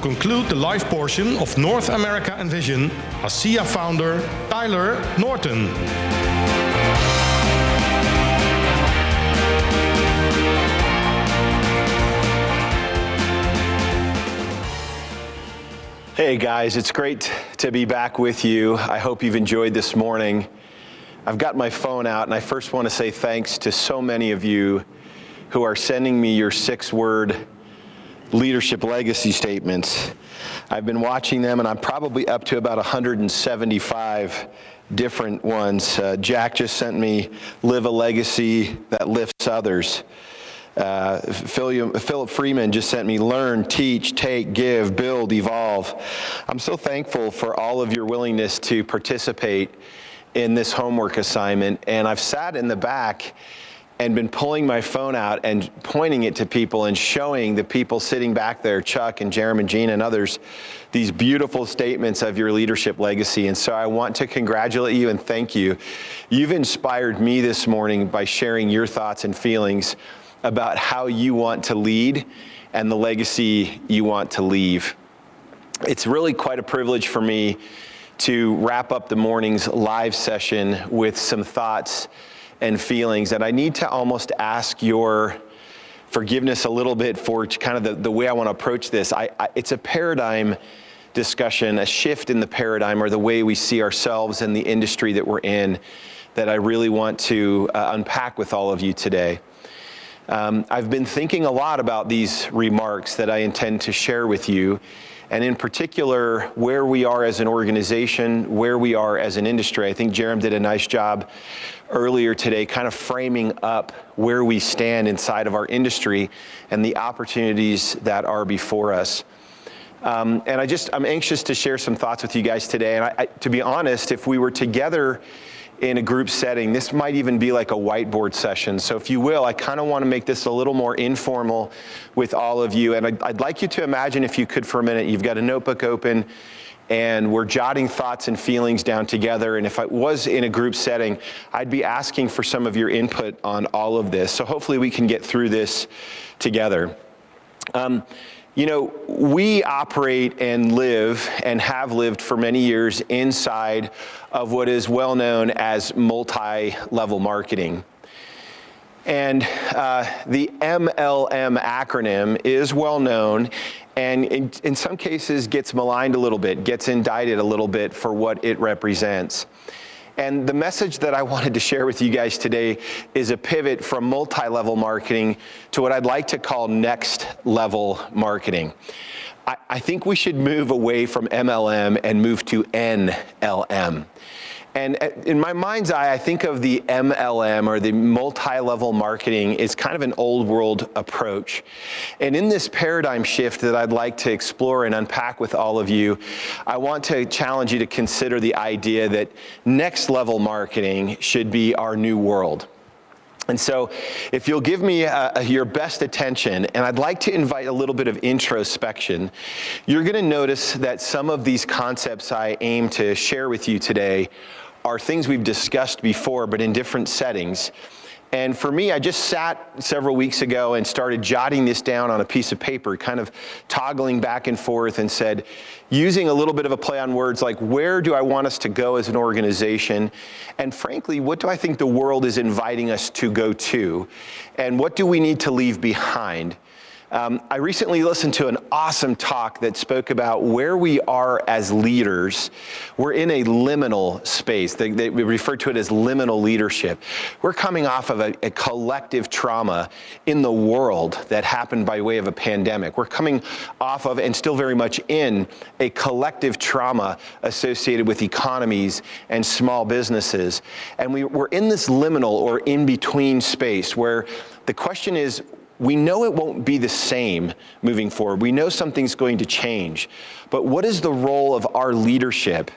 conclude the live portion of North America Envision, ASEA founder Tyler Norton. Hey guys, it's great to be back with you. I hope you've enjoyed this morning. I've got my phone out, and I first want to say thanks to so many of you who are sending me your 6-word leadership legacy statements. I've been watching them, and I'm probably up to about 175 different ones. Jack just sent me Live a Legacy That Lifts Others. Philip Freeman just sent me Learn, Teach, Take, Give, Build, Evolve. I'm so thankful for all of your willingness to participate in this homework assignment, and I've sat in the back and been pulling my phone out and pointing it to people and showing the people sitting back there, Chuck and Jeremy and Gene and others, these beautiful statements of your leadership legacy. And so I want to congratulate you and thank you. You've inspired me this morning by sharing your thoughts and feelings about how you want to lead and the legacy you want to leave. It's really quite a privilege for me to wrap up the morning's live session with some thoughts and feelings. And I need to almost ask your forgiveness a little bit for kind of the way I want to approach this. It's a paradigm discussion, a shift in the paradigm or the way we see ourselves and the industry that we're in that I really want to unpack with all of you today. I've been thinking a lot about these remarks that I intend to share with you, and in particular, where we are as an organization, where we are as an industry. I think Jerem did a nice job earlier today kind of framing up where we stand inside of our industry and the opportunities that are before us. And I'm anxious to share some thoughts with you guys today. And to be honest, if we were together in a group setting, this might even be like a whiteboard session. So if you will, I kind of want to make this a little more informal with all of you. And I'd like you to imagine, if you could for a minute, you've got a notebook open and we're jotting thoughts and feelings down together. And if I was in a group setting, I'd be asking for some of your input on all of this. So hopefully we can get through this together. You know, we operate and live and have lived for many years inside of what is well known as multi-level marketing. And the MLM acronym is well known and in some cases gets maligned a little bit, gets indicted a little bit for what it represents. And the message that I wanted to share with you guys today is a pivot from multi-level marketing to what I'd like to call next level marketing. I think we should move away from MLM and move to NLM. And in my mind's eye, I think of the MLM or the multi-level marketing as kind of an old world approach. And in this paradigm shift that I'd like to explore and unpack with all of you, I want to challenge you to consider the idea that next level marketing should be our new world. And so if you'll give me your best attention, and I'd like to invite a little bit of introspection, you're going to notice that some of these concepts I aim to share with you today are things we've discussed before, but in different settings. And for me, I just sat several weeks ago and started jotting this down on a piece of paper, kind of toggling back and forth, and said, using a little bit of a play on words like, where do I want us to go as an organization? And frankly, what do I think the world is inviting us to go to? And what do we need to leave behind? I recently listened to an awesome talk that spoke about where we are as leaders. We're in a liminal space. They refer to it as liminal leadership. We're coming off of a collective trauma in the world that happened by way of a pandemic. We're coming off of, and still very much in, a collective trauma associated with economies and small businesses. And we're in this liminal or in-between space where the question is, we know it won't be the same moving forward. We know something's going to change. But what is the role of our leadership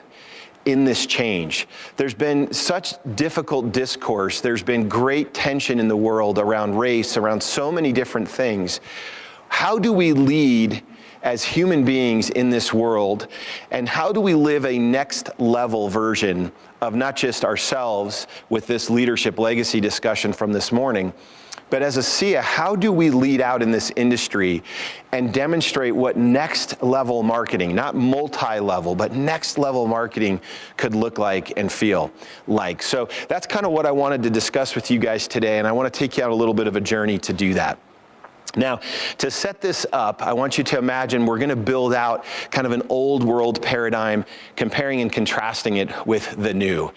in this change? There's been such difficult discourse. There's been great tension in the world around race, around so many different things. How do we lead as human beings in this world? And how do we live a next level version of not just ourselves with this leadership legacy discussion from this morning, But as ASEA, how do we lead out in this industry and demonstrate what next level marketing, not multi-level, but next level marketing could look like and feel like? So that's kind of what I wanted to discuss with you guys today, and I want to take you on a little bit of a journey to do that. Now, to set this up, I want you to imagine we're going to build out kind of an old world paradigm, comparing and contrasting it with the new.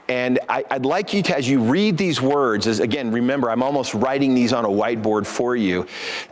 And I'd like you to, as you read these words, again, remember, I'm almost writing these on a whiteboard for you.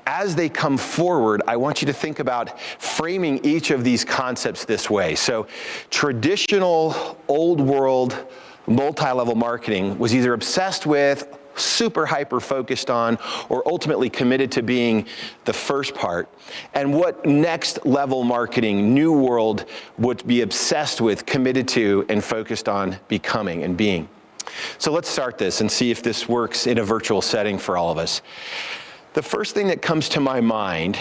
As they come forward, I want you to think about framing each of these concepts this way. So, traditional old world multi-level marketing was either obsessed with, super hyper focused on, or ultimately committed to being the first part. And what next level marketing, new world, would be obsessed with, committed to, and focused on becoming and being. So let's start this and see if this works in a virtual setting for all of us. The first thing that comes to my mind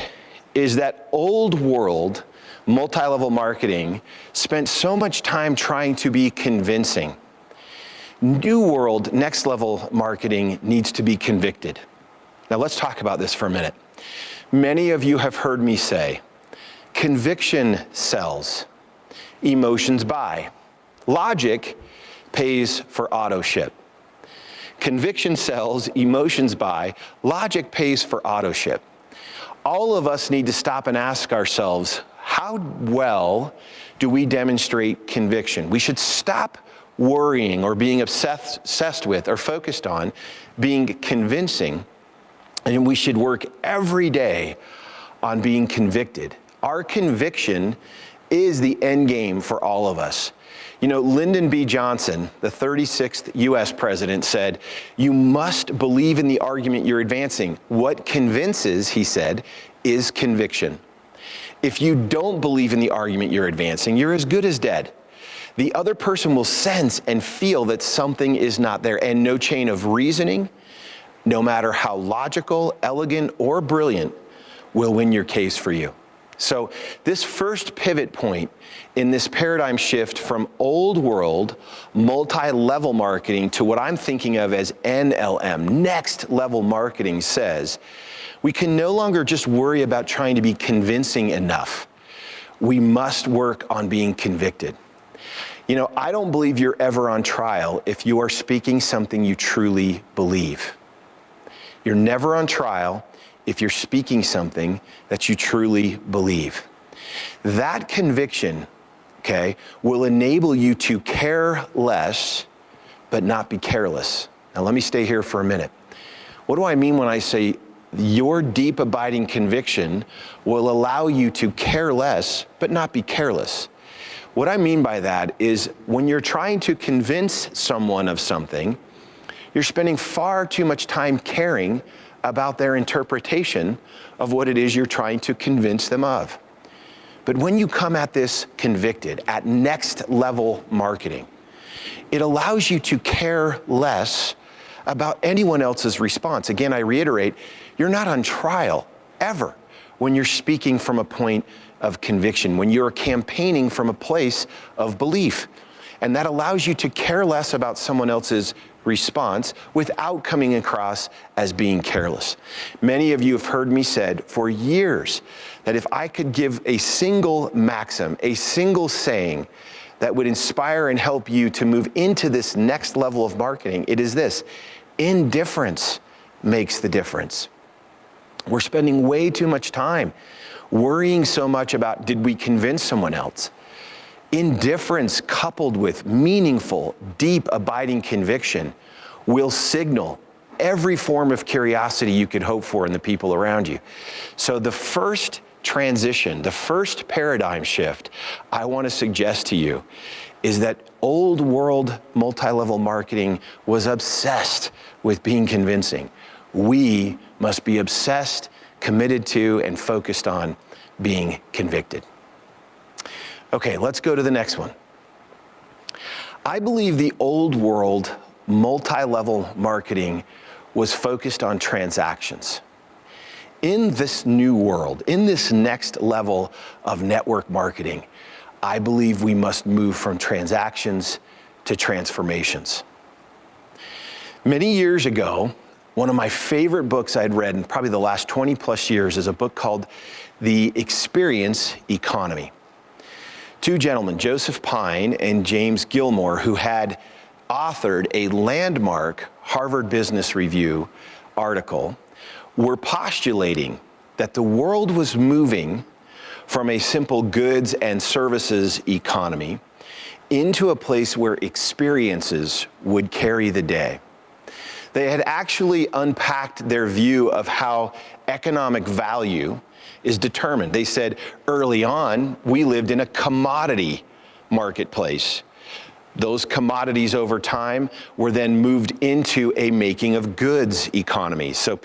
is that old world multi-level marketing spent so much time trying to be convincing. New world, next level marketing needs to be convicted. Now let's talk about this for a minute. Many of you have heard me say, conviction sells, emotions buy. Logic pays for auto ship. Conviction sells, emotions buy, logic pays for auto ship. All of us need to stop and ask ourselves, how well do we demonstrate conviction? We should stop worrying or being obsessed with or focused on being convincing, and we should work every day on being convicted. Our conviction is the end game for all of us. You know, Lyndon B. Johnson, the 36th US president, said, "You must believe in the argument you're advancing. What convinces," he said, "is conviction. If you don't believe in the argument you're advancing, you're as good as dead. The other person will sense and feel that something is not there, and no chain of reasoning, no matter how logical, elegant, or brilliant, will win your case for you." So this first pivot point in this paradigm shift from old world multi-level marketing to what I'm thinking of as NLM, next level marketing, says we can no longer just worry about trying to be convincing enough. We must work on being convicted. You know, I don't believe you're ever on trial if you are speaking something you truly believe. You're never on trial if you're speaking something that you truly believe. That conviction, okay, will enable you to care less, but not be careless. Now let me stay here for a minute. What do I mean when I say your deep abiding conviction will allow you to care less, but not be careless? What I mean by that is when you're trying to convince someone of something, you're spending far too much time caring about their interpretation of what it is you're trying to convince them of. But when you come at this convicted, at next level marketing, it allows you to care less about anyone else's response. Again, I reiterate, you're not on trial ever when you're speaking from a point of conviction, when you're campaigning from a place of belief. And that allows you to care less about someone else's response without coming across as being careless. Many of you have heard me said for years that if I could give a single maxim, a single saying that would inspire and help you to move into this next level of marketing, it is this: indifference makes the difference. We're spending way too much time worrying so much about, did we convince someone else? Indifference coupled with meaningful, deep, abiding conviction will signal every form of curiosity you could hope for in the people around you. So the first transition, the first paradigm shift I want to suggest to you is that old world multi-level marketing was obsessed with being convincing. We must be obsessed, committed to, and focused on being convicted. Okay, let's go to the next one. I believe the old world multi-level marketing was focused on transactions. In this new world, in this next level of network marketing, I believe we must move from transactions to transformations. Many years ago, One of my favorite books I'd read in probably the last 20 plus years is a book called The Experience Economy. Two gentlemen, Joseph Pine and James Gilmore, who had authored a landmark Harvard Business Review article, were postulating that the world was moving from a simple goods and services economy into a place where experiences would carry the day. They had actually unpacked their view of how economic value is determined. They said early on, we lived in a commodity marketplace. Those commodities over time were then moved into a making of goods economy. So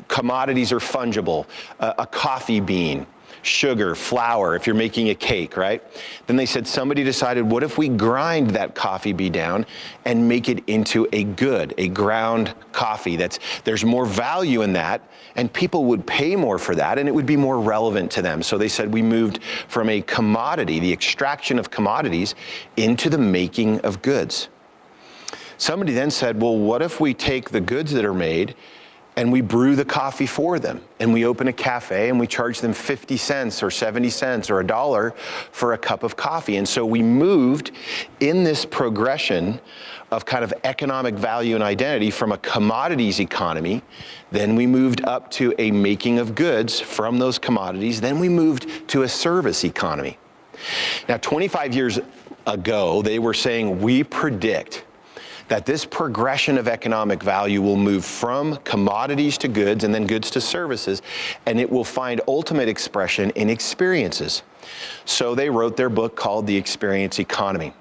commodities are fungible, a coffee bean, sugar, flour, if you're making a cake, right? Then they said somebody decided, what if we grind that coffee bean down and make it into a good, a ground coffee? There's more value in that, and people would pay more for that, and it would be more relevant to them. So they said we moved from a commodity, the extraction of commodities, into the making of goods. Somebody then said, well, what if we take the goods that are made and we brew the coffee for them, and we open a cafe and we charge them 50 cents or 70 cents or $1 for a cup of coffee? And so we moved in this progression of kind of economic value and identity from a commodities economy. Then we moved up to a making of goods from those commodities. Then we moved to a service economy. Now, 25 years ago, they were saying, we predict that this progression of economic value will move from commodities to goods and then goods to services, and it will find ultimate expression in experiences. So they wrote their book called The Experience Economy.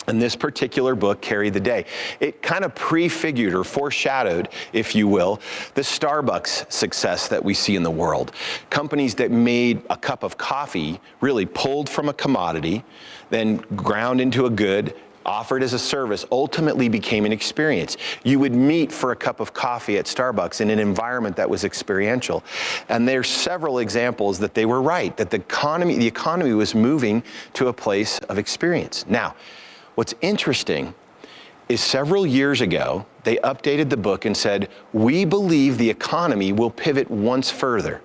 And this particular book carried the day. It kind of prefigured or foreshadowed, if you will, the Starbucks success that we see in the world. Companies that made a cup of coffee really pulled from a commodity, then ground into a good, offered as a service, ultimately became an experience. You would meet for a cup of coffee at Starbucks in an environment that was experiential. And there's several examples that they were right, that the economy was moving to a place of experience. Now, what's interesting is several years ago, they updated the book and said, we believe the economy will pivot once further,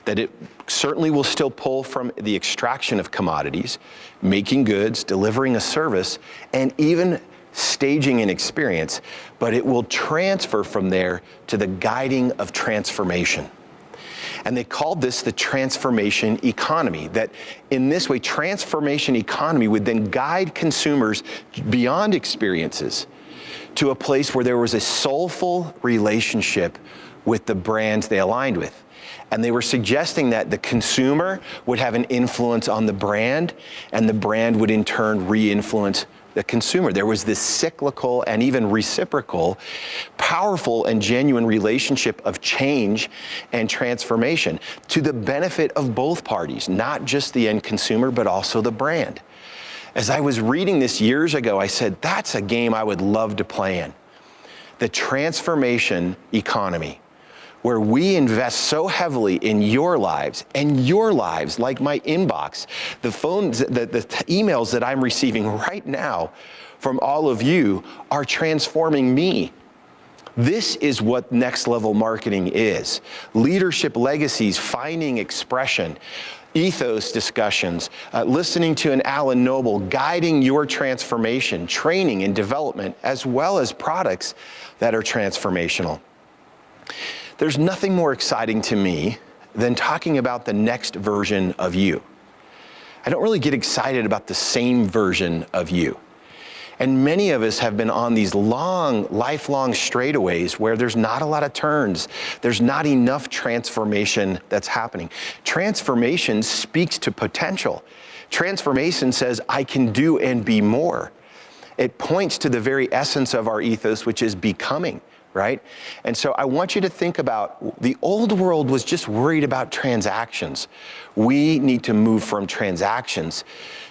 that it certainly will still pull from the extraction of commodities, making goods, delivering a service, and even staging an experience, but it will transfer from there to the guiding of transformation. And they called this the transformation economy, that in this way, transformation economy would then guide consumers beyond experiences to a place where there was a soulful relationship with the brands they aligned with. And they were suggesting that the consumer would have an influence on the brand, and the brand would in turn re-influence the consumer. There was this cyclical and even reciprocal, powerful and genuine relationship of change and transformation to the benefit of both parties, not just the end consumer, but also the brand. As I was reading this years ago, I said, that's a game I would love to play in. The transformation economy, where we invest so heavily in your lives, and your lives, like my inbox, the phones, the emails that I'm receiving right now from all of you are transforming me. This is what next level marketing is. Leadership legacies, finding expression, ethos discussions, listening to an Alan Noble, guiding your transformation, training and development, as well as products that are transformational. There's nothing more exciting to me than talking about the next version of you. I don't really get excited about the same version of you. And many of us have been on these long, lifelong straightaways where there's not a lot of turns. There's not enough transformation that's happening. Transformation speaks to potential. Transformation says, I can do and be more. It points to the very essence of our ethos, which is becoming. Right? And so I want you to think about, the old world was just worried about transactions. We need to move from transactions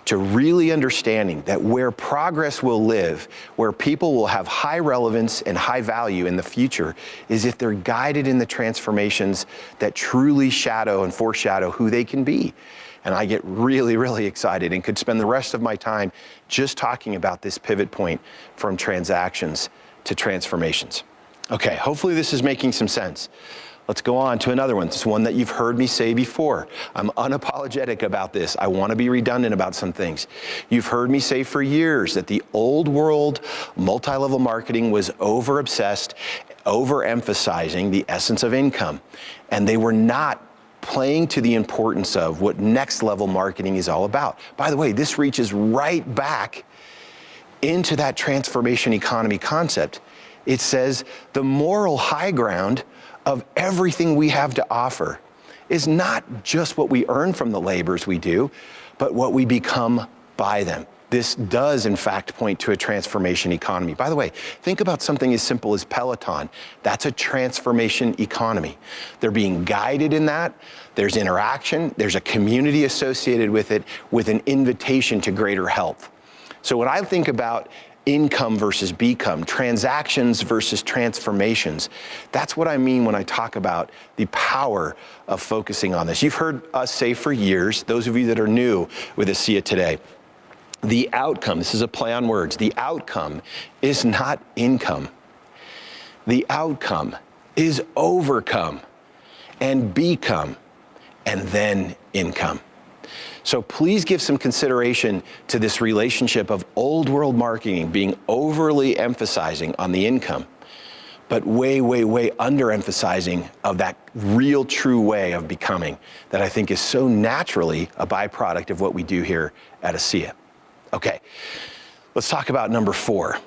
to really understanding that where progress will live, where people will have high relevance and high value in the future, is if they're guided in the transformations that truly shadow and foreshadow who they can be. And I get really, really excited and could spend the rest of my time just talking about this pivot point from transactions to transformations. Okay, hopefully this is making some sense. Let's go on to another one. This is one that you've heard me say before. I'm unapologetic about this. I want to be redundant about some things. You've heard me say for years that the old world multi-level marketing was over-obsessed, overemphasizing the essence of income. And they were not playing to the importance of what next level marketing is all about. By the way, this reaches right back into that transformation economy concept. It says the moral high ground of everything we have to offer is not just what we earn from the labors we do, but what we become by them. This does, in fact, point to a transformation economy. By the way, think about something as simple as Peloton. That's a transformation economy. They're being guided in that. There's interaction. There's a community associated with it, with an invitation to greater health. So when I think about income versus become, transactions versus transformations, that's what I mean when I talk about the power of focusing on this. You've heard us say for years, those of you that are new with ASEA today, the outcome, this is a play on words, the outcome is not income. The outcome is overcome and become and then income. So please give some consideration to this relationship of old world marketing being overly emphasizing on the income, but way, way, way underemphasizing of that real true way of becoming that I think is so naturally a byproduct of what we do here at ASEA. Okay, let's talk about number 4.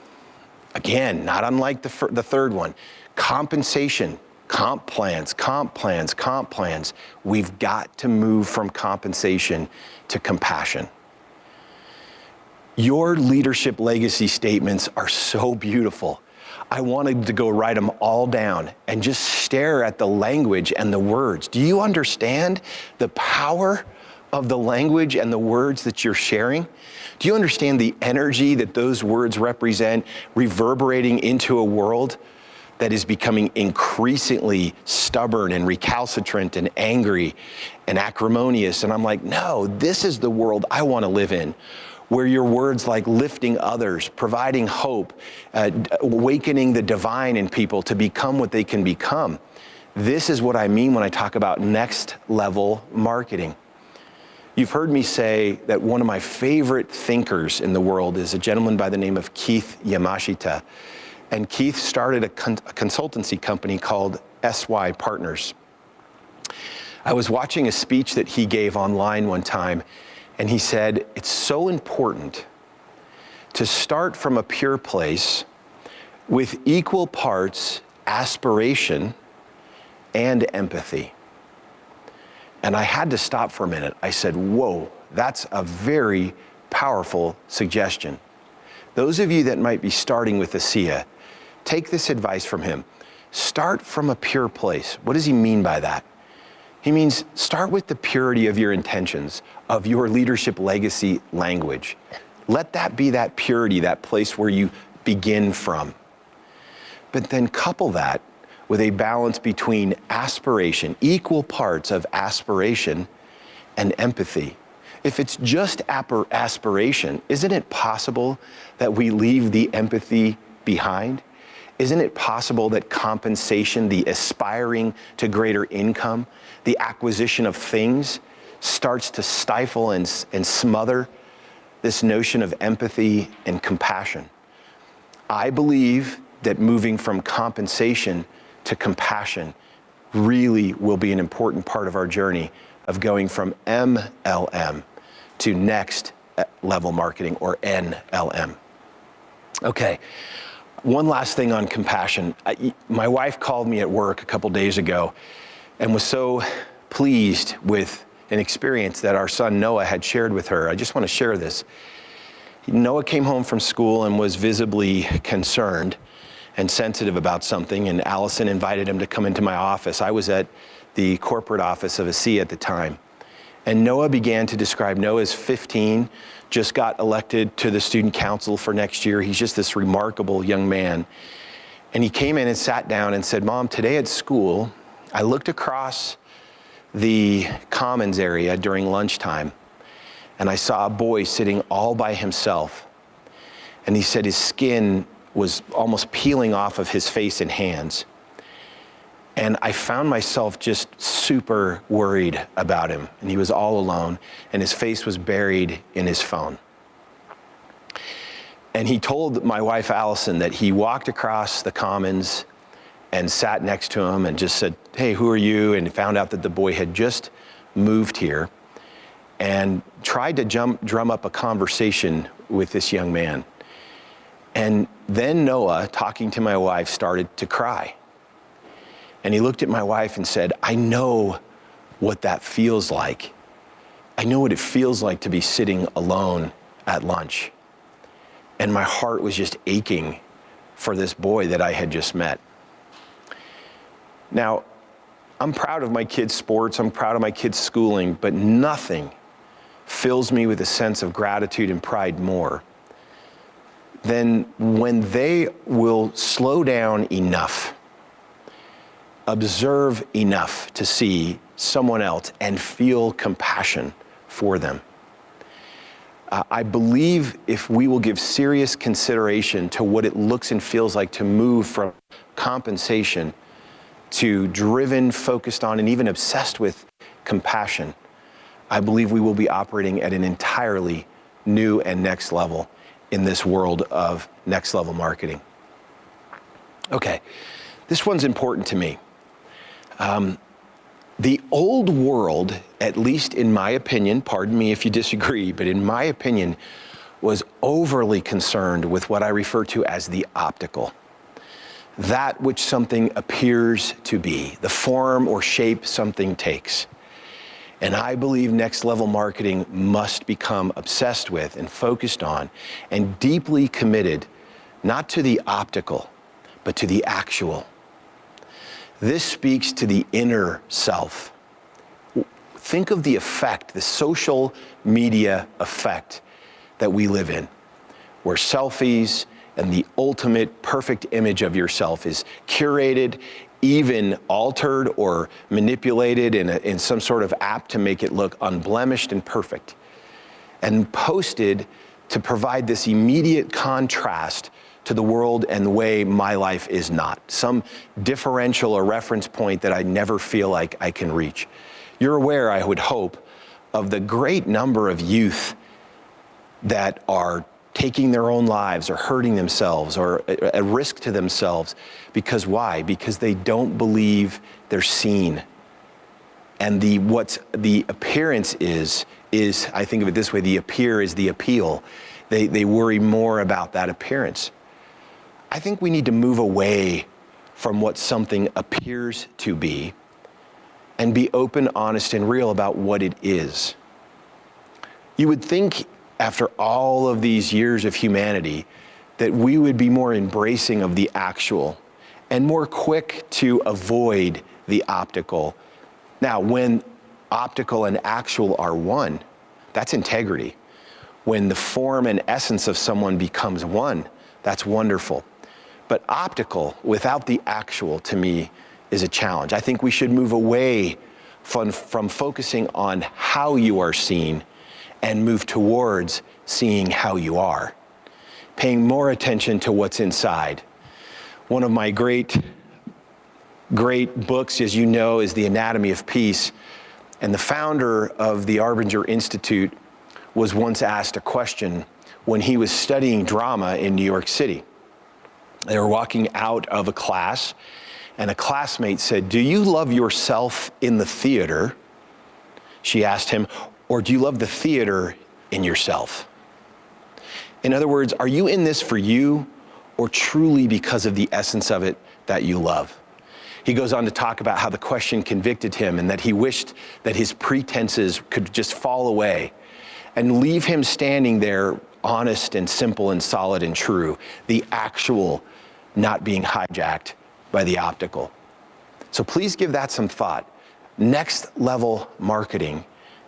Again, not unlike the third one, compensation. Comp plans. We've got to move from compensation to compassion. Your leadership legacy statements are so beautiful. I wanted to go write them all down and just stare at the language and the words. Do you understand the power of the language and the words that you're sharing? Do you understand the energy that those words represent, reverberating into a world that is becoming increasingly stubborn and recalcitrant and angry and acrimonious? And I'm like, no, this is the world I want to live in, where your words like lifting others, providing hope, awakening the divine in people to become what they can become. This is what I mean when I talk about next level marketing. You've heard me say that one of my favorite thinkers in the world is a gentleman by the name of Keith Yamashita. And Keith started a consultancy company called SY Partners. I was watching a speech that he gave online one time, and he said, it's so important to start from a pure place with equal parts aspiration and empathy. And I had to stop for a minute. I said, whoa, that's a very powerful suggestion. Those of you that might be starting with ASEA, take this advice from him. Start from a pure place. What does he mean by that? He means start with the purity of your intentions, of your leadership legacy language. Let that be that purity, that place where you begin from. But then couple that with a balance between aspiration, equal parts of aspiration and empathy. If it's just aspiration, isn't it possible that we leave the empathy behind? Isn't it possible that compensation, the aspiring to greater income, the acquisition of things, starts to stifle and smother this notion of empathy and compassion? I believe that moving from compensation to compassion really will be an important part of our journey of going from MLM to next level marketing, or NLM. Okay. One last thing on compassion. My wife called me at work a couple days ago and was so pleased with an experience that our son Noah had shared with her. I just want to share this. Noah came home from school and was visibly concerned and sensitive about something, and Allison invited him to come into my office. I was at the corporate office of ASEA at the time. And Noah began to describe, Noah's 15, just got elected to the student council for next year. He's just this remarkable young man. And he came in and sat down and said, Mom, today at school, I looked across the commons area during lunchtime, and I saw a boy sitting all by himself. And he said his skin was almost peeling off of his face and hands. And I found myself just super worried about him. And he was all alone, and his face was buried in his phone. And he told my wife, Allison, that he walked across the Commons and sat next to him and just said, "Hey, who are you?" And found out that the boy had just moved here and tried to drum up a conversation with this young man. And then Noah, talking to my wife, started to cry. And he looked at my wife and said, "I know what that feels like. I know what it feels like to be sitting alone at lunch." And my heart was just aching for this boy that I had just met. Now, I'm proud of my kids' sports, I'm proud of my kids' schooling, but nothing fills me with a sense of gratitude and pride more than when they will slow down enough, observe enough to see someone else and feel compassion for them. I believe if we will give serious consideration to what it looks and feels like to move from compensation to driven, focused on, and even obsessed with compassion, I believe we will be operating at an entirely new and next level in this world of next level marketing. Okay, this one's important to me. The old world, at least in my opinion, pardon me if you disagree, but in my opinion, was overly concerned with what I refer to as the optical. That which something appears to be, the form or shape something takes. And I believe next level marketing must become obsessed with and focused on and deeply committed, not to the optical, but to the actual. This speaks to the inner self. Think of the effect, the social media effect that we live in, where selfies and the ultimate perfect image of yourself is curated, even altered or manipulated in some sort of app to make it look unblemished and perfect, and posted to provide this immediate contrast to the world and the way my life is not, some differential or reference point that I never feel like I can reach. You're aware, I would hope, of the great number of youth that are taking their own lives or hurting themselves or at risk to themselves. Because why? Because they don't believe they're seen. And what the appearance is, I think of it this way, the appear is the appeal. They worry more about that appearance. I think we need to move away from what something appears to be and be open, honest, and real about what it is. You would think after all of these years of humanity that we would be more embracing of the actual and more quick to avoid the optical. Now, when optical and actual are one, that's integrity. When the form and essence of someone becomes one, that's wonderful. But optical without the actual, to me, is a challenge. I think we should move away from focusing on how you are seen and move towards seeing how you are, paying more attention to what's inside. One of my great books, as you know, is The Anatomy of Peace. And the founder of the Arbinger Institute was once asked a question when he was studying drama in New York City. They were walking out of a class, and a classmate said, "Do you love yourself in the theater?" She asked him, "Or do you love the theater in yourself?" In other words, are you in this for you, or truly because of the essence of it that you love? He goes on to talk about how the question convicted him and that he wished that his pretenses could just fall away and leave him standing there honest and simple and solid and true, the actual not being hijacked by the optical. So please give that some thought. Next level marketing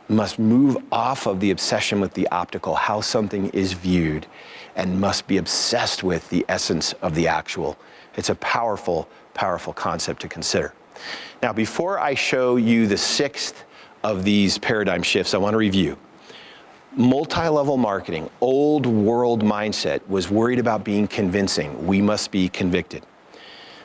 must move off of the obsession with the optical, how something is viewed, and must be obsessed with the essence of the actual. It's a powerful, powerful concept to consider. Now, before I show you the sixth of these paradigm shifts, I want to review. Multi-level marketing, old world mindset was worried about being convincing. We must be convicted.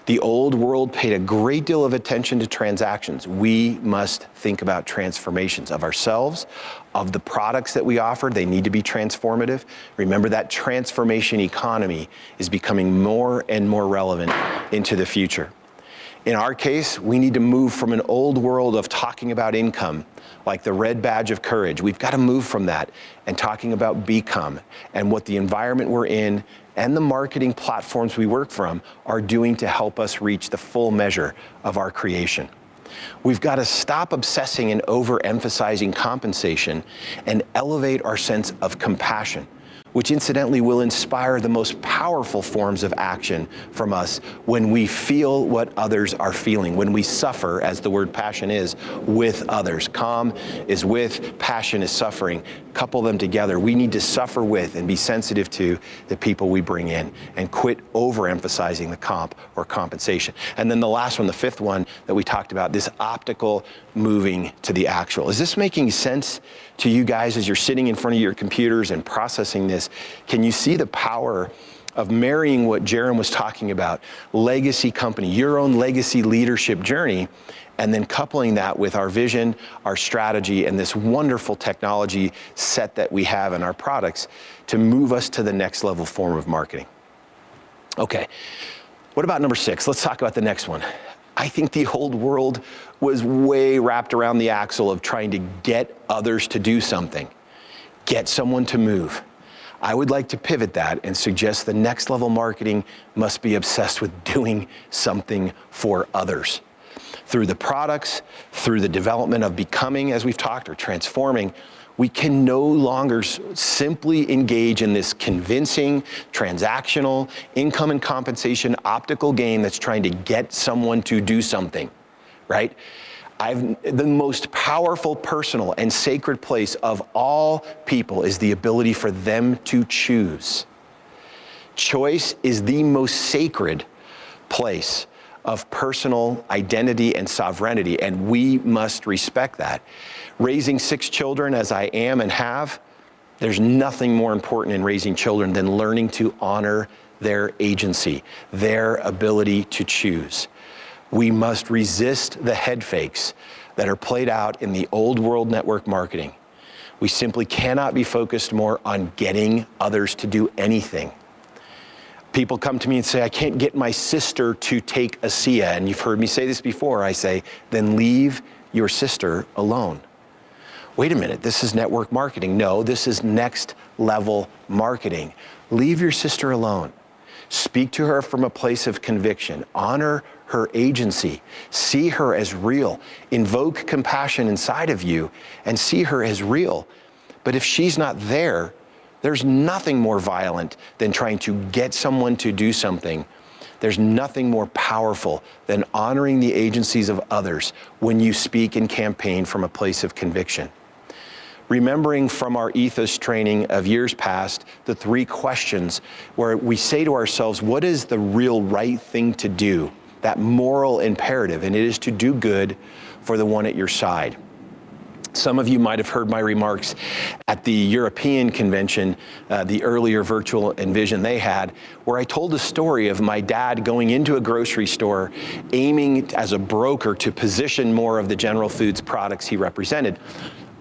The old world paid a great deal of attention to transactions. We must think about transformations of ourselves, of the products that we offer. They need to be transformative. Remember that transformation economy is becoming more and more relevant into the future. In our case, we need to move from an old world of talking about income, like the red badge of courage. We've got to move from that and talking about become and what the environment we're in and the marketing platforms we work from are doing to help us reach the full measure of our creation. We've got to stop obsessing and overemphasizing compensation and elevate our sense of compassion, which incidentally will inspire the most powerful forms of action from us when we feel what others are feeling, when we suffer, as the word passion is, with others. Calm is with, passion is suffering. Couple them together. We need to suffer with and be sensitive to the people we bring in and quit overemphasizing the comp or compensation. And then the last one, the fifth one that we talked about, this optical moving to the actual. Is this making sense to you guys as you're sitting in front of your computers and processing this? Can you see the power of marrying what Jaron was talking about, legacy company, your own legacy leadership journey, and then coupling that with our vision, our strategy, and this wonderful technology set that we have in our products to move us to the next level form of marketing? Okay, what about number 6? Let's talk about the next one. I think the old world was way wrapped around the axle of trying to get others to do something, get someone to move. I would like to pivot that and suggest the next level marketing must be obsessed with doing something for others. Through the products, through the development of becoming, as we've talked, or transforming, we can no longer simply engage in this convincing, transactional, income and compensation optical game that's trying to get someone to do something, right? The most powerful, personal, and sacred place of all people is the ability for them to choose. Choice is the most sacred place of personal identity and sovereignty, and we must respect that. Raising 6 children as I am and have, there's nothing more important in raising children than learning to honor their agency, their ability to choose. We must resist the head fakes that are played out in the old world network marketing. We simply cannot be focused more on getting others to do anything. People come to me and say, I can't get my sister to take ASEA. And you've heard me say this before. I say, then leave your sister alone. Wait a minute, this is network marketing. No, this is next level marketing. Leave your sister alone. Speak to her from a place of conviction. Honor her agency. See her as real. Invoke compassion inside of you and see her as real. But if she's not there, there's nothing more violent than trying to get someone to do something. There's nothing more powerful than honoring the agencies of others when you speak and campaign from a place of conviction. Remembering from our ethos training of years past, the 3 questions where we say to ourselves, what is the real right thing to do? That moral imperative, and it is to do good for the one at your side. Some of you might have heard my remarks at the European convention, the earlier virtual Envision they had, where I told a story of my dad going into a grocery store, aiming as a broker to position more of the General Foods products he represented,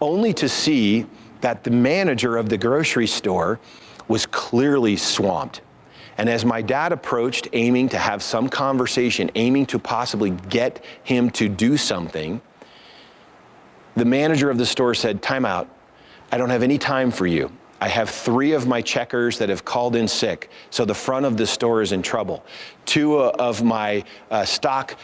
only to see that the manager of the grocery store was clearly swamped. And as my dad approached, aiming to have some conversation, aiming to possibly get him to do something, the manager of the store said, time out, I don't have any time for you. I have 3 of my checkers that have called in sick, so the front of the store is in trouble. 2 of my stock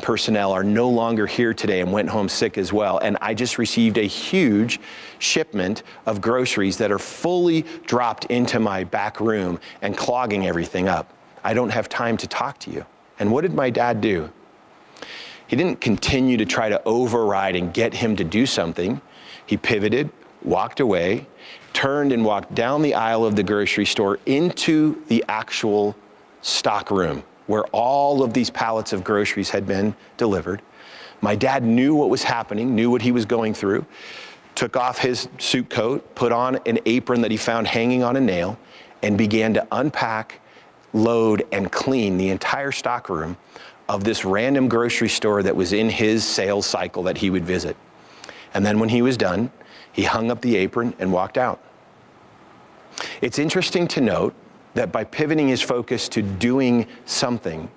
personnel are no longer here today and went home sick as well. And I just received a huge shipment of groceries that are fully dropped into my back room and clogging everything up. I don't have time to talk to you. And what did my dad do? He didn't continue to try to override and get him to do something. He pivoted, walked away, turned and walked down the aisle of the grocery store into the actual stock room where all of these pallets of groceries had been delivered. My dad knew what was happening, knew what he was going through, took off his suit coat, put on an apron that he found hanging on a nail, and began to unpack, load, and clean the entire stockroom of this random grocery store that was in his sales cycle that he would visit. And then when he was done, he hung up the apron and walked out. It's interesting to note that by pivoting his focus to doing something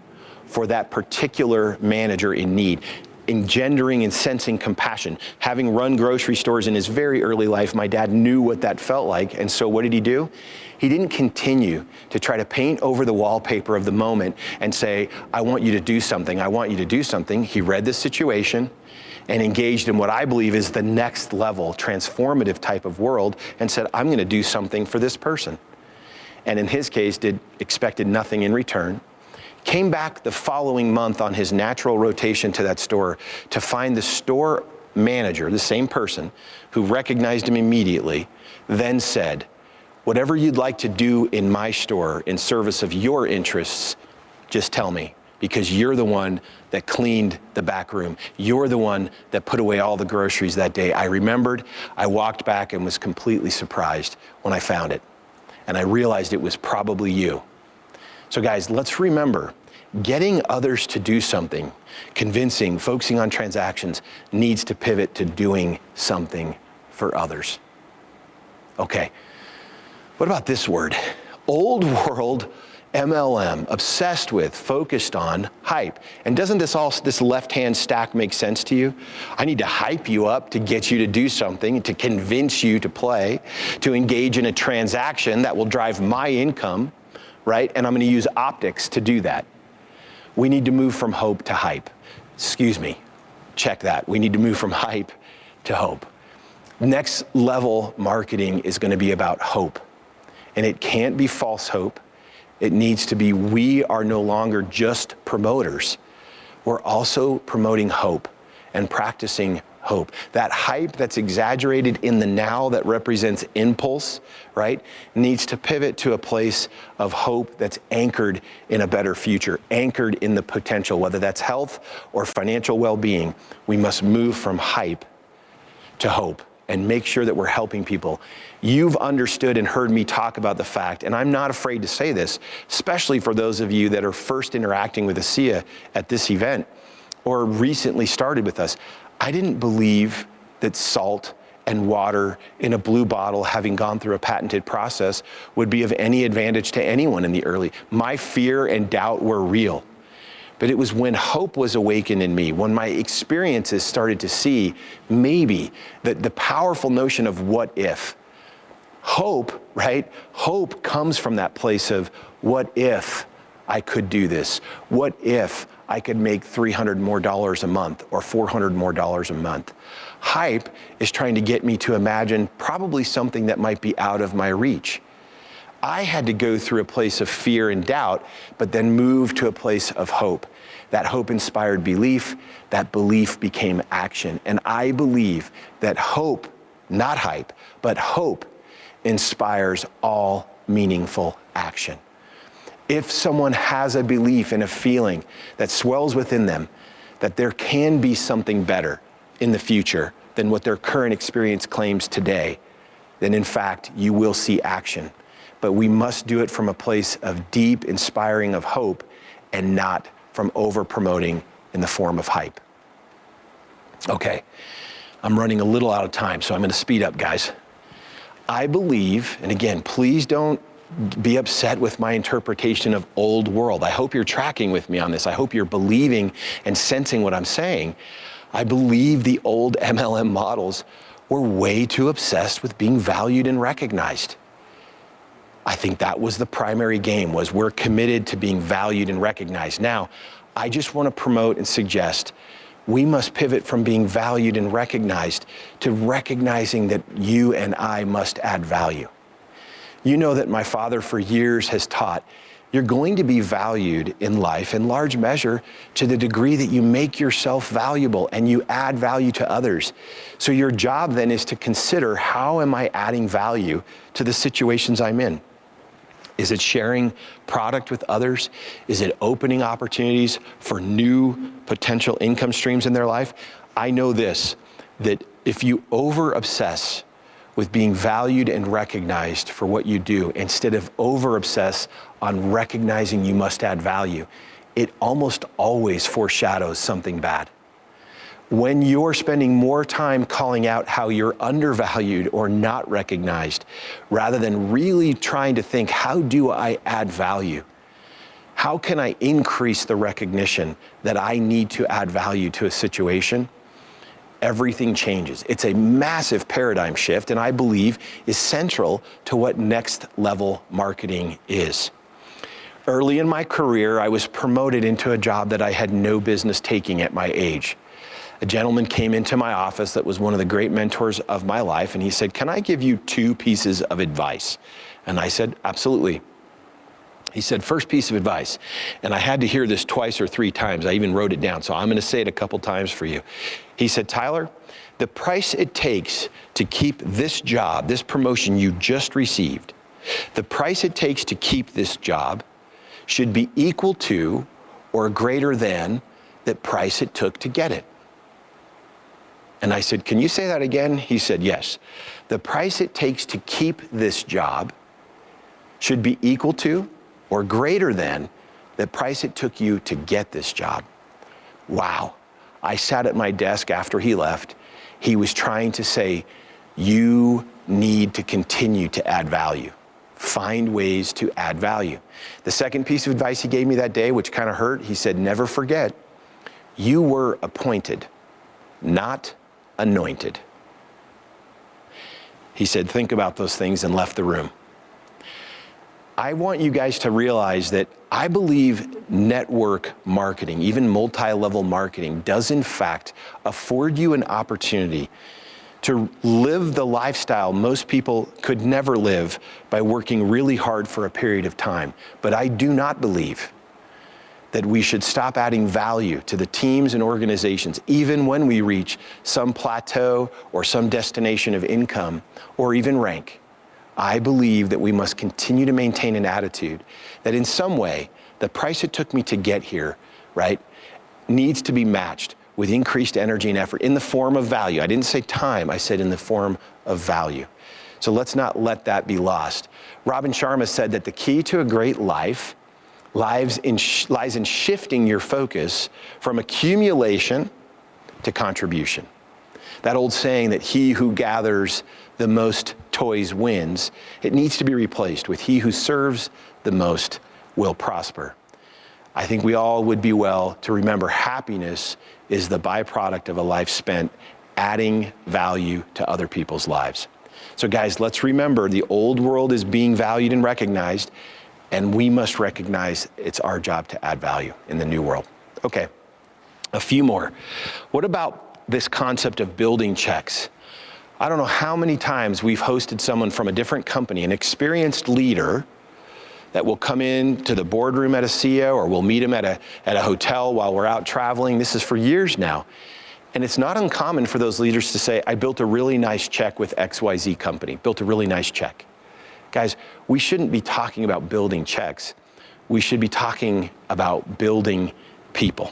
for that particular manager in need, engendering and sensing compassion. Having run grocery stores in his very early life, my dad knew what that felt like. And so what did he do? He didn't continue to try to paint over the wallpaper of the moment and say, I want you to do something, I want you to do something. He read the situation and engaged in what I believe is the next level, transformative type of world, and said, I'm gonna do something for this person. And in his case, expected nothing in return. Came back the following month on his natural rotation to that store to find the store manager, the same person, who recognized him immediately, then said, whatever you'd like to do in my store in service of your interests, just tell me, because you're the one that cleaned the back room. You're the one that put away all the groceries that day. I remembered, I walked back and was completely surprised when I found it. And I realized it was probably you. So guys, let's remember, getting others to do something, convincing, focusing on transactions, needs to pivot to doing something for others. Okay, what about this word? Old world MLM, obsessed with, focused on hype. And doesn't this left-hand stack make sense to you? I need to hype you up to get you to do something, to convince you to play, to engage in a transaction that will drive my income, right? And I'm gonna use optics to do that. We need to move from hope to hype. Excuse me, check that. We need to move from hype to hope. Next level marketing is gonna be about hope. And it can't be false hope. It needs to be, we are no longer just promoters. We're also promoting hope and practicing hope. That hype that's exaggerated in the now that represents impulse, right, needs to pivot to a place of hope that's anchored in a better future, anchored in the potential, whether that's health or financial well-being. We must move from hype to hope and make sure that we're helping people. You've understood and heard me talk about the fact, and I'm not afraid to say this, especially for those of you that are first interacting with ASEA at this event or recently started with us. I didn't believe that salt and water in a blue bottle, having gone through a patented process, would be of any advantage to anyone in the early. My fear and doubt were real. But it was when hope was awakened in me, when my experiences started to see maybe the powerful notion of what if. Hope, right? Hope comes from that place of what if I could do this? What if I could make $300 more a month or $400 more a month? Hype is trying to get me to imagine probably something that might be out of my reach. I had to go through a place of fear and doubt, but then move to a place of hope. That hope inspired belief, that belief became action. And I believe that hope, not hype, but hope inspires all meaningful action. If someone has a belief and a feeling that swells within them that there can be something better in the future than what their current experience claims today, then in fact, you will see action. But we must do it from a place of deep inspiring of hope and not from over-promoting in the form of hype. Okay, I'm running a little out of time, so I'm gonna speed up, guys. I believe, and again, please don't be upset with my interpretation of old world. I hope you're tracking with me on this. I hope you're believing and sensing what I'm saying. I believe the old MLM models were way too obsessed with being valued and recognized. I think that was the primary game, was we're committed to being valued and recognized. Now, I just want to promote and suggest we must pivot from being valued and recognized to recognizing that you and I must add value. You know that my father for years has taught you're going to be valued in life in large measure to the degree that you make yourself valuable and you add value to others. So your job then is to consider, how am I adding value to the situations I'm in? Is it sharing product with others? Is it opening opportunities for new potential income streams in their life? I know this, that if you over-obsess with being valued and recognized for what you do, instead of over-obsess on recognizing you must add value, it almost always foreshadows something bad. When you're spending more time calling out how you're undervalued or not recognized, rather than really trying to think, how do I add value? How can I increase the recognition that I need to add value to a situation? Everything changes. It's a massive paradigm shift, and I believe is central to what next level marketing is. Early in my career, I was promoted into a job that I had no business taking at my age. A gentleman came into my office that was one of the great mentors of my life, and he said, "Can I give you 2 pieces of advice?" And I said, "Absolutely." He said, "First piece of advice," and I had to hear this twice or 3 times. I even wrote it down, so I'm going to say it a couple times for you. He said, "Tyler, the price it takes to keep this job, this promotion you just received, the price it takes to keep this job should be equal to or greater than the price it took to get it." And I said, "Can you say that again?" He said, "Yes. The price it takes to keep this job should be equal to or greater than the price it took you to get this job." Wow. I sat at my desk after he left. He was trying to say, you need to continue to add value. Find ways to add value. The second piece of advice he gave me that day, which kind of hurt, he said, "Never forget, you were appointed, not anointed." He said, "Think about those things," and left the room. I want you guys to realize that I believe network marketing, even multi-level marketing, does in fact afford you an opportunity to live the lifestyle most people could never live by working really hard for a period of time. But I do not believe that we should stop adding value to the teams and organizations, even when we reach some plateau or some destination of income or even rank. I believe that we must continue to maintain an attitude that in some way, the price it took me to get here, right, needs to be matched with increased energy and effort in the form of value. I didn't say time, I said in the form of value. So let's not let that be lost. Robin Sharma said that the key to a great life lies in shifting your focus from accumulation to contribution. That old saying that he who gathers the most toys wins, it needs to be replaced with he who serves the most will prosper. I think we all would be well to remember happiness is the byproduct of a life spent adding value to other people's lives. So guys, let's remember the old world is being valued and recognized, and we must recognize it's our job to add value in the new world. Okay, a few more. What about this concept of building checks? I don't know how many times we've hosted someone from a different company, an experienced leader that will come in to the boardroom at ASEA, or we'll meet him at a hotel while we're out traveling. This is for years now. And it's not uncommon for those leaders to say, "I built a really nice check with XYZ company, built a really nice check." Guys, we shouldn't be talking about building checks. We should be talking about building people.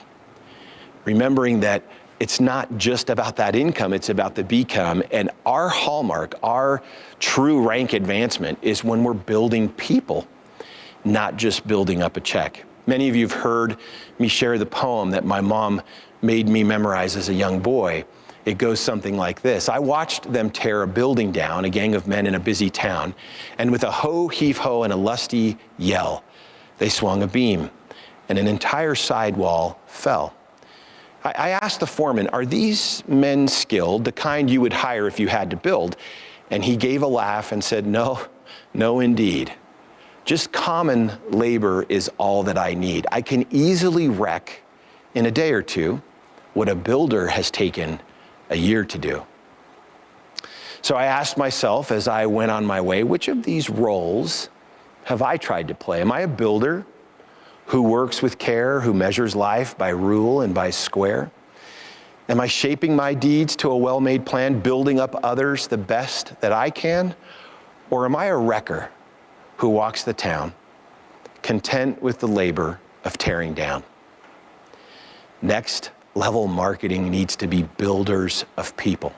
Remembering that it's not just about that income, it's about the become. And our hallmark, our true rank advancement is when we're building people, not just building up a check. Many of you have heard me share the poem that my mom made me memorize as a young boy. It goes something like this. I watched them tear a building down, a gang of men in a busy town, and with a ho, heave ho, and a lusty yell, they swung a beam, and an entire sidewall fell. I asked the foreman, "Are these men skilled, the kind you would hire if you had to build?" And he gave a laugh and said, "No, indeed. Just common labor is all that I need. I can easily wreck in a day or two what a builder has taken a year to do." So I asked myself as I went on my way, which of these roles have I tried to play? Am I a builder who works with care, who measures life by rule and by square? Am I shaping my deeds to a well-made plan, building up others the best that I can? Or am I a wrecker who walks the town, content with the labor of tearing down? Next level marketing needs to be builders of people.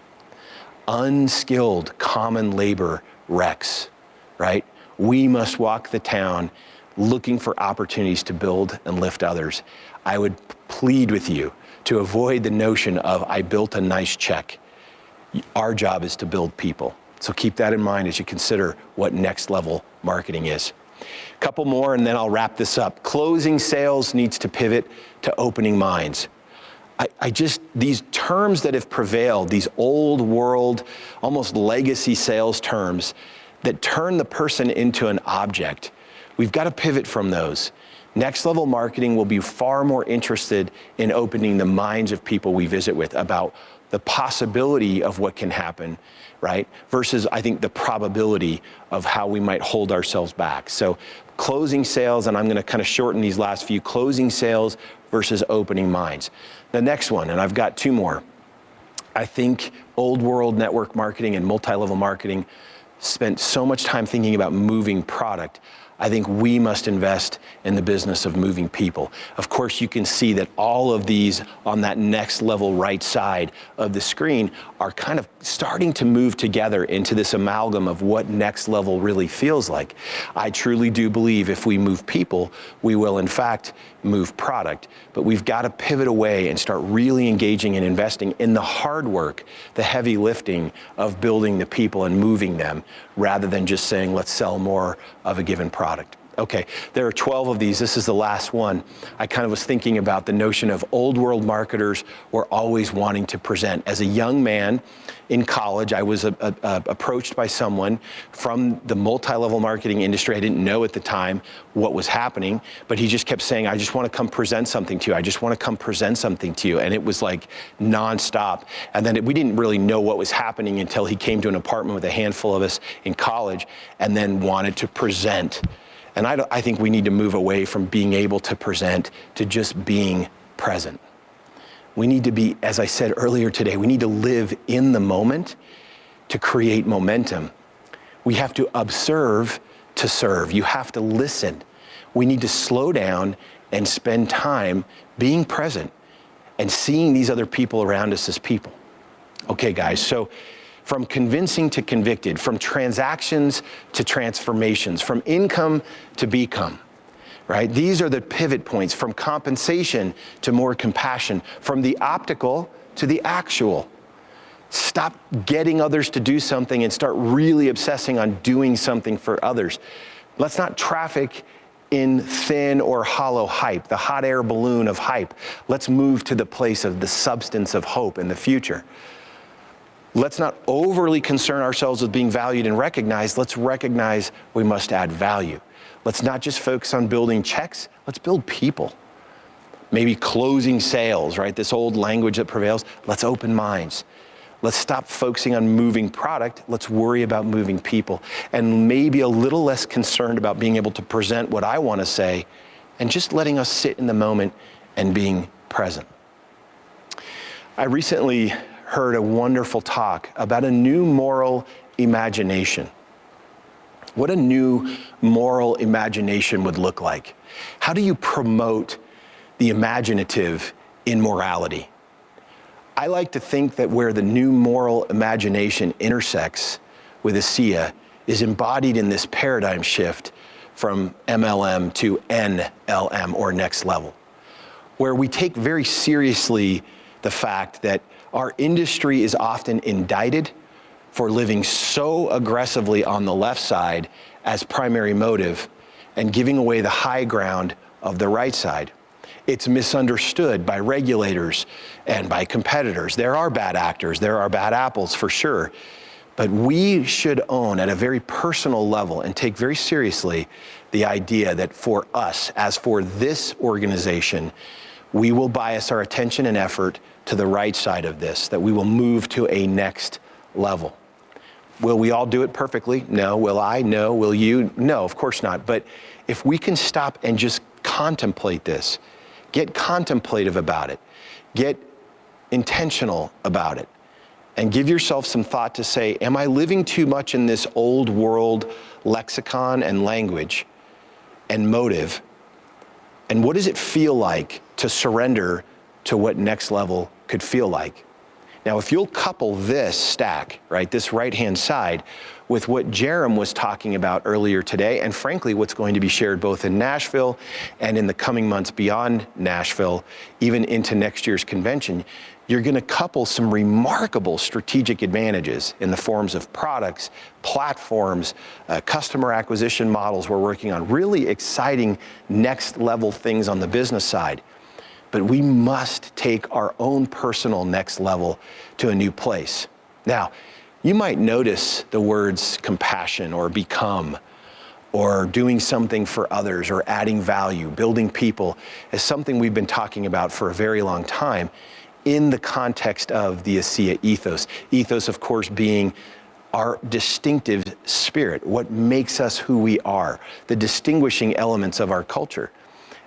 unskilled common labor wrecks, right? We must walk the town looking for opportunities to build and lift others. I would plead with you to avoid the notion of, I built a nice check. Our job is to build people. So keep that in mind as you consider what next level marketing is. A couple more and then I'll wrap this up. Closing sales needs to pivot to opening minds. These terms that have prevailed, these old world, almost legacy sales terms that turn the person into an object, we've got to pivot from those. Next level marketing will be far more interested in opening the minds of people we visit with about the possibility of what can happen, right? Versus, I think, the probability of how we might hold ourselves back. So closing sales, and I'm going to kind of shorten these last few, closing sales versus opening minds. The next one, and I've got two more. I think old world network marketing and multi-level marketing spent so much time thinking about moving product. I think we must invest in the business of moving people. Of course, you can see that all of these on that next level right side of the screen are kind of starting to move together into this amalgam of what next level really feels like. I truly do believe if we move people, we will in fact move product, but we've got to pivot away and start really engaging and investing in the hard work, the heavy lifting of building the people and moving them, rather than just saying, let's sell more of a given product. Okay, there are 12 of these. This is the last one. I kind of was thinking about the notion of old world marketers were always wanting to present. As a young man in college, I was approached by someone from the multi-level marketing industry. I didn't know at the time what was happening, but he just kept saying, I just want to come present something to you. I just want to come present something to you. And it was like nonstop. And then we didn't really know what was happening until he came to an apartment with a handful of us in college and then wanted to present. And I think we need to move away from being able to present to just being present. We need to be, as I said earlier today, we need to live in the moment to create momentum. We have to observe to serve. You have to listen. We need to slow down and spend time being present and seeing these other people around us as people. Okay, guys, so from convincing to convicted, from transactions to transformations, from income to become, right? These are the pivot points, from compensation to more compassion, from the optical to the actual. Stop getting others to do something and start really obsessing on doing something for others. Let's not traffic in thin or hollow hype, the hot air balloon of hype. Let's move to the place of the substance of hope in the future. Let's not overly concern ourselves with being valued and recognized. Let's recognize we must add value. Let's not just focus on building checks. Let's build people. Maybe closing sales, right? This old language that prevails. Let's open minds. Let's stop focusing on moving product. Let's worry about moving people. And maybe a little less concerned about being able to present what I want to say and just letting us sit in the moment and being present. I recently heard a wonderful talk about a new moral imagination. What a new moral imagination would look like. How do you promote the imaginative in morality? I like to think that where the new moral imagination intersects with ASEA is embodied in this paradigm shift from MLM to NLM, or next level, where we take very seriously the fact that our industry is often indicted for living so aggressively on the left side as primary motive and giving away the high ground of the right side. It's misunderstood by regulators and by competitors. There are bad actors, there are bad apples for sure, but we should own at a very personal level and take very seriously the idea that for us, as for this organization, we will bias our attention and effort to the right side of this, that we will move to a next level. Will we all do it perfectly? No. Will I? No. Will you? No, of course not. But if we can stop and just contemplate this, get contemplative about it, get intentional about it, and give yourself some thought to say, am I living too much in this old world lexicon and language and motive? And what does it feel like to surrender to what next level could feel like? Now, if you'll couple this stack, right, this right-hand side, with what Jerem was talking about earlier today, and frankly, what's going to be shared both in Nashville and in the coming months beyond Nashville, even into next year's convention, you're going to couple some remarkable strategic advantages in the forms of products, platforms, customer acquisition models we're working on, really exciting next level things on the business side. But we must take our own personal next level to a new place. Now, you might notice the words compassion or become or doing something for others or adding value, building people as something we've been talking about for a very long time in the context of the ASEA ethos. Ethos, of course, being our distinctive spirit, what makes us who we are, the distinguishing elements of our culture.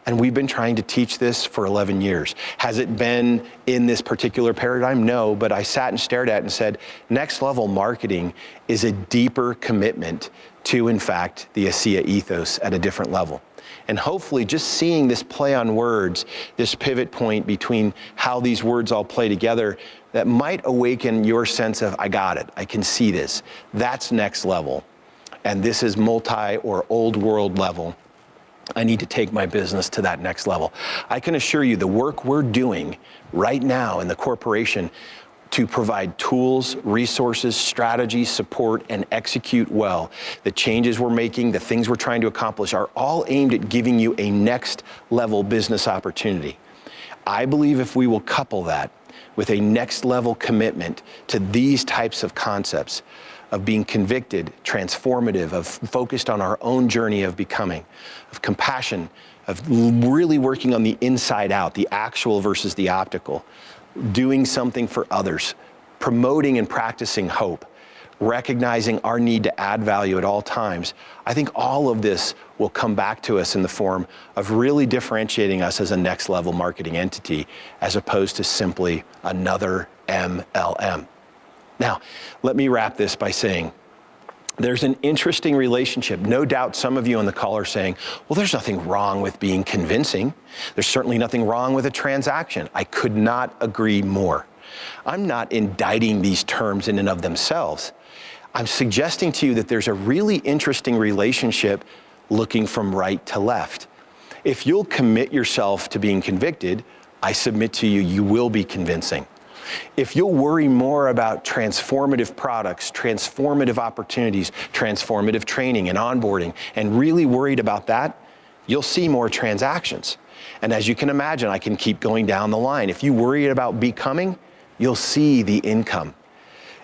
And we've been trying to teach this for 11 years. Has it been in this particular paradigm? No, but I sat and stared at it and said, next level marketing is a deeper commitment to, in fact, the ASEA ethos at a different level. And hopefully just seeing this play on words, this pivot point between how these words all play together, that might awaken your sense of, I got it, I can see this. That's next level. And this is multi or old world level. I need to take my business to that next level. I can assure you the work we're doing right now in the corporation to provide tools, resources, strategies, support, and execute well. The changes we're making, the things we're trying to accomplish are all aimed at giving you a next level business opportunity. I believe if we will couple that with a next level commitment to these types of concepts, of being convicted, transformative, of focused on our own journey of becoming, of compassion, of really working on the inside out, the actual versus the optical, doing something for others, promoting and practicing hope, recognizing our need to add value at all times. I think all of this will come back to us in the form of really differentiating us as a next level marketing entity as opposed to simply another MLM. Now, let me wrap this by saying there's an interesting relationship. No doubt some of you on the call are saying, well, there's nothing wrong with being convincing. There's certainly nothing wrong with a transaction. I could not agree more. I'm not indicting these terms in and of themselves. I'm suggesting to you that there's a really interesting relationship looking from right to left. If you'll commit yourself to being convicted, I submit to you, you will be convincing. If you'll worry more about transformative products, transformative opportunities, transformative training and onboarding, and really worried about that, you'll see more transactions. And as you can imagine, I can keep going down the line. If you worry about becoming, you'll see the income.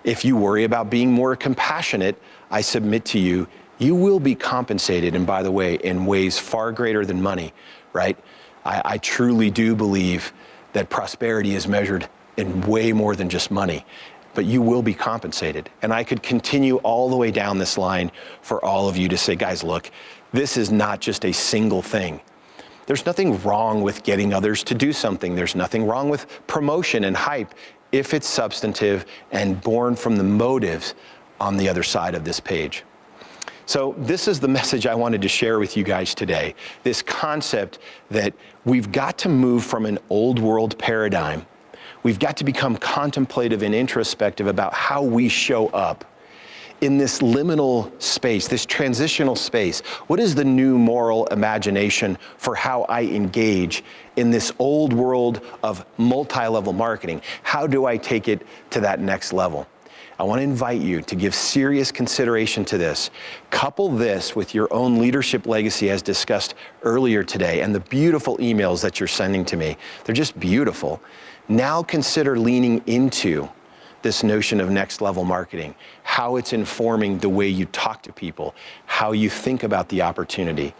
If you worry about being more compassionate, I submit to you, you will be compensated, and by the way, in ways far greater than money, right? I truly do believe that prosperity is measured in way more than just money, but you will be compensated. And I could continue all the way down this line for all of you to say, guys, look, this is not just a single thing. There's nothing wrong with getting others to do something. There's nothing wrong with promotion and hype if it's substantive and born from the motives on the other side of this page. So this is the message I wanted to share with you guys today. This concept that we've got to move from an old world paradigm. We've got to become contemplative and introspective about how we show up in this liminal space, this transitional space. What is the new moral imagination for how I engage in this old world of multi-level marketing? How do I take it to that next level? I want to invite you to give serious consideration to this. Couple this with your own leadership legacy as discussed earlier today and the beautiful emails that you're sending to me. They're just beautiful. Now consider leaning into this notion of next level marketing, how it's informing the way you talk to people, how you think about the opportunity.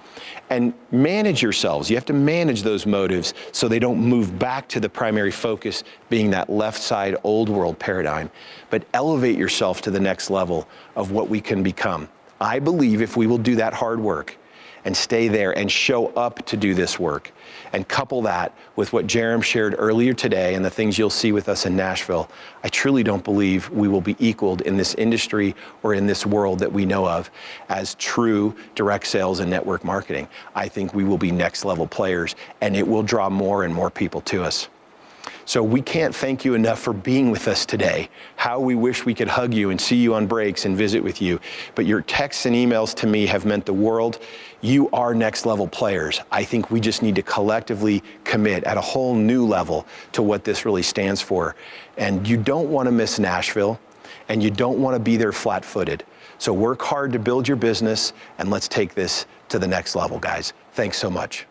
And manage yourselves. You have to manage those motives so they don't move back to the primary focus being that left side old world paradigm, but elevate yourself to the next level of what we can become. I believe if we will do that hard work and stay there and show up to do this work and couple that with what Jerem shared earlier today and the things you'll see with us in Nashville, I truly don't believe we will be equaled in this industry or in this world that we know of as true direct sales and network marketing. I think we will be next level players and it will draw more and more people to us. So we can't thank you enough for being with us today. How we wish we could hug you and see you on breaks and visit with you. But your texts and emails to me have meant the world. You are next level players. I think we just need to collectively commit at a whole new level to what this really stands for. And you don't want to miss Nashville, and you don't want to be there flat-footed. So work hard to build your business, and let's take this to the next level, guys. Thanks so much.